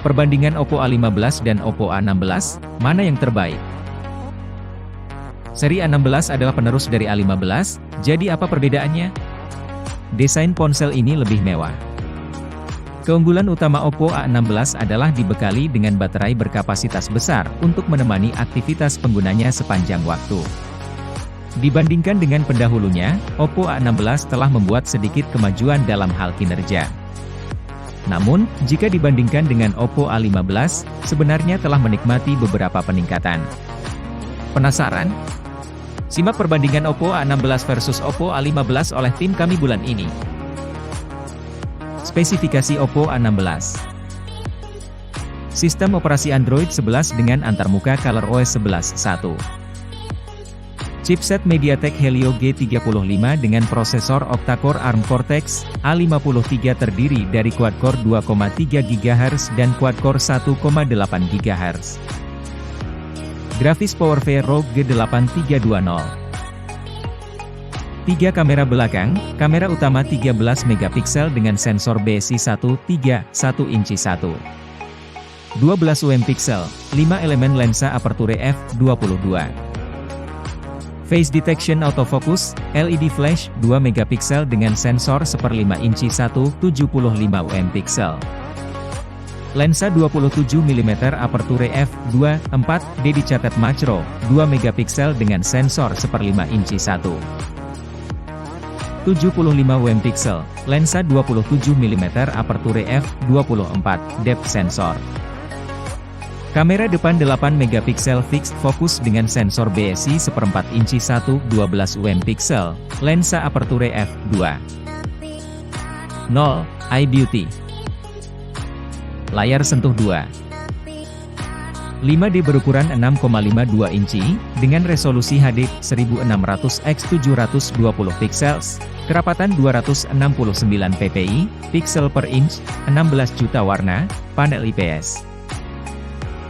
Perbandingan Oppo A15 dan Oppo A16, mana yang terbaik? Seri A16 adalah penerus dari A15, jadi apa perbedaannya? Desain ponsel ini lebih mewah. Keunggulan utama Oppo A16 adalah dibekali dengan baterai berkapasitas besar untuk menemani aktivitas penggunanya sepanjang waktu. Dibandingkan dengan pendahulunya, Oppo A16 telah membuat sedikit kemajuan dalam hal kinerja. Namun, jika dibandingkan dengan Oppo A15, sebenarnya telah menikmati beberapa peningkatan. Penasaran? Simak perbandingan Oppo A16 versus Oppo A15 oleh tim kami bulan ini. Spesifikasi Oppo A16. Sistem operasi Android 11 dengan antarmuka ColorOS 11.1. Chipset MediaTek Helio G35 dengan prosesor octa-core ARM Cortex A53 terdiri dari quad-core 2,3 GHz dan quad-core 1,8 GHz. Grafis PowerVR ROG G8320. 3 kamera belakang, kamera utama 13 megapiksel dengan sensor BSI 1.3, 1 inci 1. 12 UM-piksel, 5 elemen lensa aperture f/22. Face Detection Autofocus, LED Flash, 2 megapiksel dengan sensor 1/5 inci 1, 75 UM-piksel. Lensa 27 mm aperture f/2.4, dicatat macro, 2 megapiksel dengan sensor 1/5 inci 1. 75 UM-piksel, lensa 27 mm aperture f/24, depth sensor. Kamera depan 8 megapiksel fixed focus dengan sensor BSI 1/4 inci 1, 12 UM-piksel, lensa aperture f/2. 0. iBeauty. Layar sentuh 2. 5D berukuran 6,52 inci, dengan resolusi HD 1600x720 pixels, kerapatan 269 ppi, pixel per inch, 16 juta warna, panel IPS.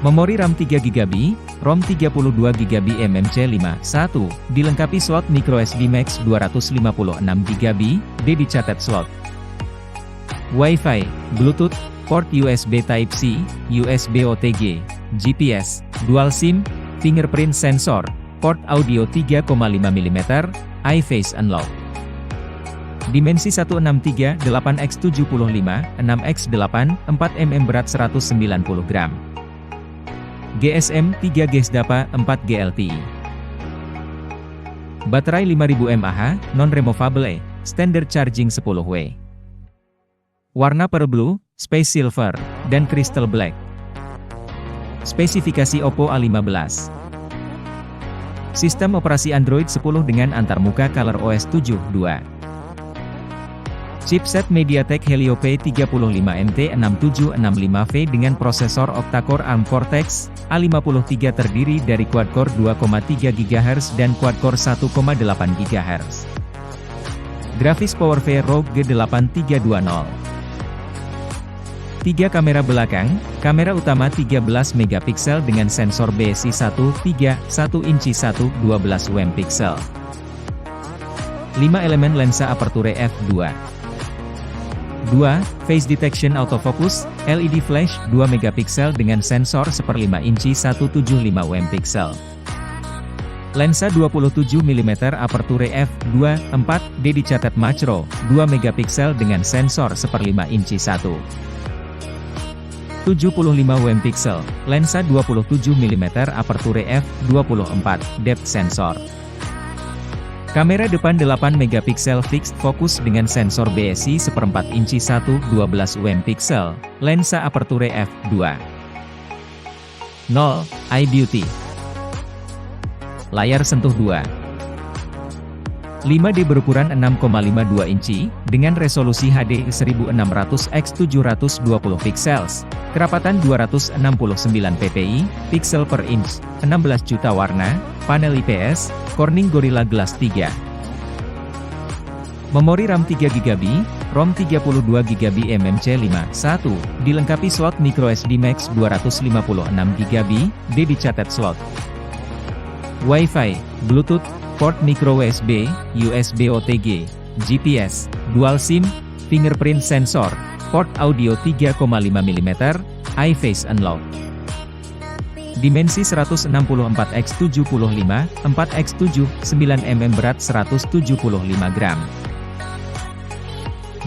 Memori RAM 3GB, ROM 32GB MMC5, 1, dilengkapi slot microSD Max 256GB, dedicated slot. Wi-Fi, Bluetooth, port USB Type-C, USB OTG, GPS, dual SIM, fingerprint sensor, port audio 3,5 mm, iFace Unlock. Dimensi 163, 8x75, 6x8, 4mm berat 190 gram. GSM 3 GSDAPA 4 GLTE. Baterai 5000 mAh, non-removable, standard charging 10W. Warna pearl blue, space silver, dan crystal black. Spesifikasi Oppo A15. Sistem operasi Android 10 dengan antarmuka ColorOS 7.2. Chipset MediaTek Helio P35MT6765V dengan prosesor octa-core ARM Cortex A53 terdiri dari quad-core 2,3 GHz dan quad-core 1,8 GHz. Grafis PowerVR ROG G8320. 3 kamera belakang, kamera utama 13 megapiksel dengan sensor BSI 1.3, 1 inci 1, 12 UM-piksel. 5 elemen lensa aperture f/2. 2. Face Detection Autofocus, LED Flash, 2 megapiksel dengan sensor 1/5 inci 175 UM-piksel. Lensa 27 mm aperture f/2.4, dedicated macro, 2 megapiksel dengan sensor 1/5 inci 1. 75 UM-piksel, lensa 27 mm aperture f/24, depth sensor. Kamera depan 8 megapiksel fixed focus dengan sensor BSI 1/4 inci 1, 12 UM-piksel, lensa aperture f/2. 0. iBeauty. Layar sentuh 2. 5D berukuran 6,52 inci, dengan resolusi HD 1600x720 pixels, kerapatan 269 ppi, pixel per inch, 16 juta warna, panel IPS, Corning Gorilla Glass 3. Memori RAM 3GB, ROM 32GB MMC5, 1, dilengkapi slot microSD Max 256GB, dedicated slot. Wi-Fi, Bluetooth, port micro USB, USB OTG, GPS, dual SIM, fingerprint sensor, port audio 3,5 mm, iFace Unlock. Dimensi 164x75, 4x7, 9mm berat 175 gram.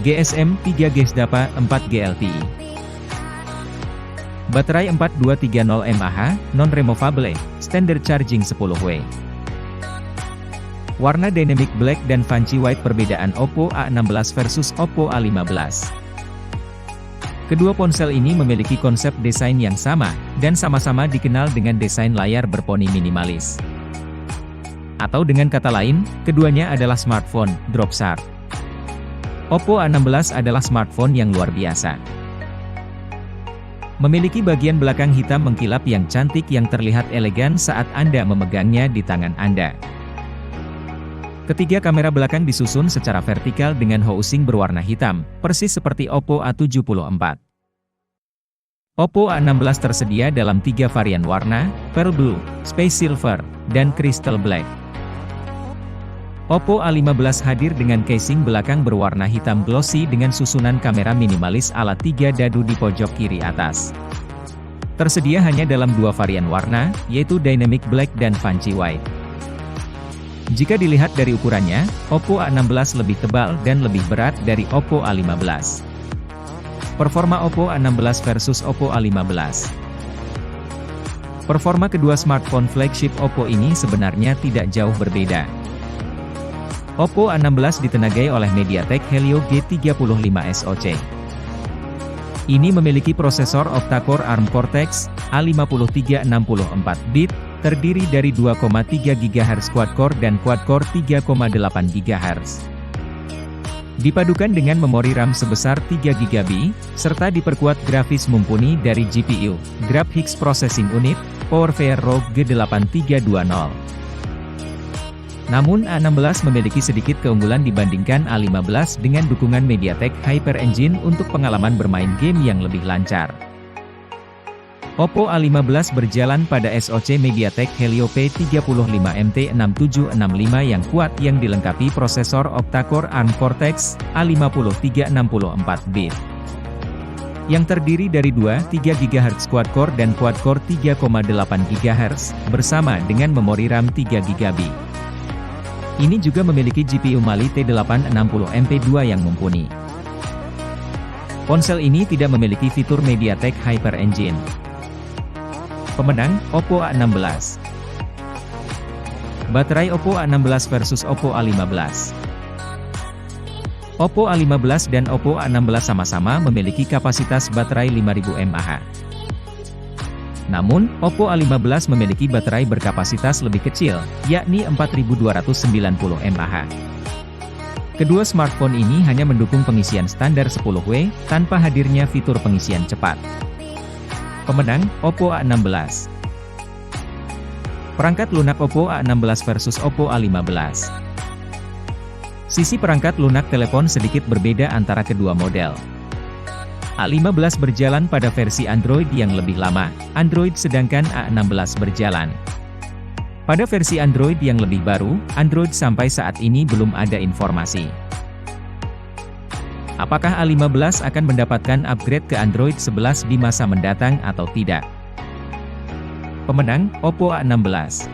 GSM 3 GSDAPA 4 GLTI. Baterai 4230 mAh, non-removable, standard charging 10W. Warna Dynamic Black dan Fancy White. Perbedaan Oppo A16 versus Oppo A15. Kedua ponsel ini memiliki konsep desain yang sama, dan sama-sama dikenal dengan desain layar berponi minimalis. Atau dengan kata lain, keduanya adalah smartphone drop shot. Oppo A16 adalah smartphone yang luar biasa. Memiliki bagian belakang hitam mengkilap yang cantik yang terlihat elegan saat Anda memegangnya di tangan Anda. Ketiga kamera belakang disusun secara vertikal dengan housing berwarna hitam, persis seperti Oppo A74. Oppo A16 tersedia dalam 3 varian warna, Pearl Blue, Space Silver, dan Crystal Black. Oppo A15 hadir dengan casing belakang berwarna hitam glossy dengan susunan kamera minimalis ala 3 dadu di pojok kiri atas. Tersedia hanya dalam 2 varian warna, yaitu Dynamic Black dan Fancy White. Jika dilihat dari ukurannya, Oppo A16 lebih tebal dan lebih berat dari Oppo A15. Performa Oppo A16 versus Oppo A15. Performa kedua smartphone flagship Oppo ini sebenarnya tidak jauh berbeda. Oppo A16 ditenagai oleh MediaTek Helio G35 SoC. Ini memiliki prosesor octa-core ARM Cortex A53 64-bit, terdiri dari 2,3 GHz quad-core dan quad-core 3,8 GHz. Dipadukan dengan memori RAM sebesar 3 GB, serta diperkuat grafis mumpuni dari GPU, Graphics Processing Unit, PowerVR ROG G8320. Namun A16 memiliki sedikit keunggulan dibandingkan A15 dengan dukungan MediaTek Hyper Engine untuk pengalaman bermain game yang lebih lancar. Oppo A15 berjalan pada SoC MediaTek Helio P35MT6765 yang kuat yang dilengkapi prosesor octa-core ARM Cortex A53 64-bit. Yang terdiri dari 2,3 GHz quad-core dan quad-core 3,8 GHz, bersama dengan memori RAM 3 GB. Ini juga memiliki GPU Mali T860 MP2 yang mumpuni. Ponsel ini tidak memiliki fitur MediaTek Hyper Engine. Pemenang, Oppo A16. Baterai Oppo A16 versus Oppo A15. Oppo A15 dan Oppo A16 sama-sama memiliki kapasitas baterai 5000 mAh. Namun, Oppo A15 memiliki baterai berkapasitas lebih kecil, yakni 4290 mAh. Kedua smartphone ini hanya mendukung pengisian standar 10W, tanpa hadirnya fitur pengisian cepat. Pemenang, Oppo A16. Perangkat lunak Oppo A16 versus Oppo A15. Sisi perangkat lunak telepon sedikit berbeda antara kedua model. A15 berjalan pada versi Android yang lebih lama, Android, sedangkan A16 berjalan pada versi Android yang lebih baru, Android. Sampai saat ini belum ada informasi apakah A15 akan mendapatkan upgrade ke Android 11 di masa mendatang atau tidak. Pemenang, Oppo A16.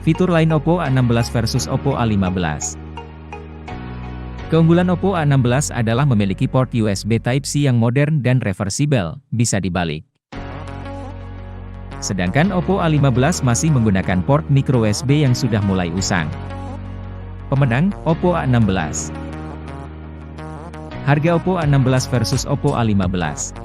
Fitur lain Oppo A16 versus Oppo A15. Keunggulan Oppo A16 adalah memiliki port USB Type-C yang modern dan reversible, bisa dibalik. Sedangkan Oppo A15 masih menggunakan port micro USB yang sudah mulai usang. Pemenang, Oppo A16. Harga Oppo A16 versus Oppo A15.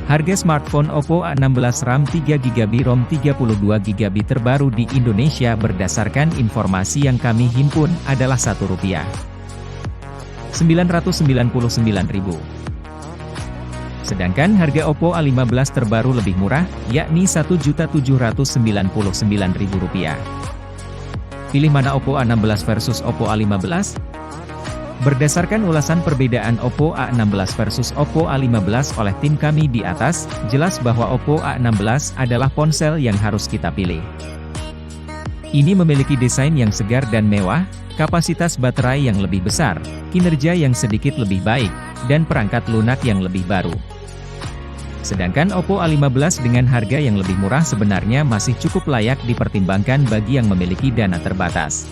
Harga smartphone Oppo A16 RAM 3GB ROM 32GB terbaru di Indonesia berdasarkan informasi yang kami himpun adalah Rp1.999.000. Sedangkan harga Oppo A15 terbaru lebih murah, yakni Rp1.799.000. Pilih mana Oppo A16 versus Oppo A15? Berdasarkan ulasan perbedaan Oppo A16 versus Oppo A15 oleh tim kami di atas, jelas bahwa Oppo A16 adalah ponsel yang harus kita pilih. Ini memiliki desain yang segar dan mewah, kapasitas baterai yang lebih besar, kinerja yang sedikit lebih baik, dan perangkat lunak yang lebih baru. Sedangkan Oppo A15 dengan harga yang lebih murah sebenarnya masih cukup layak dipertimbangkan bagi yang memiliki dana terbatas.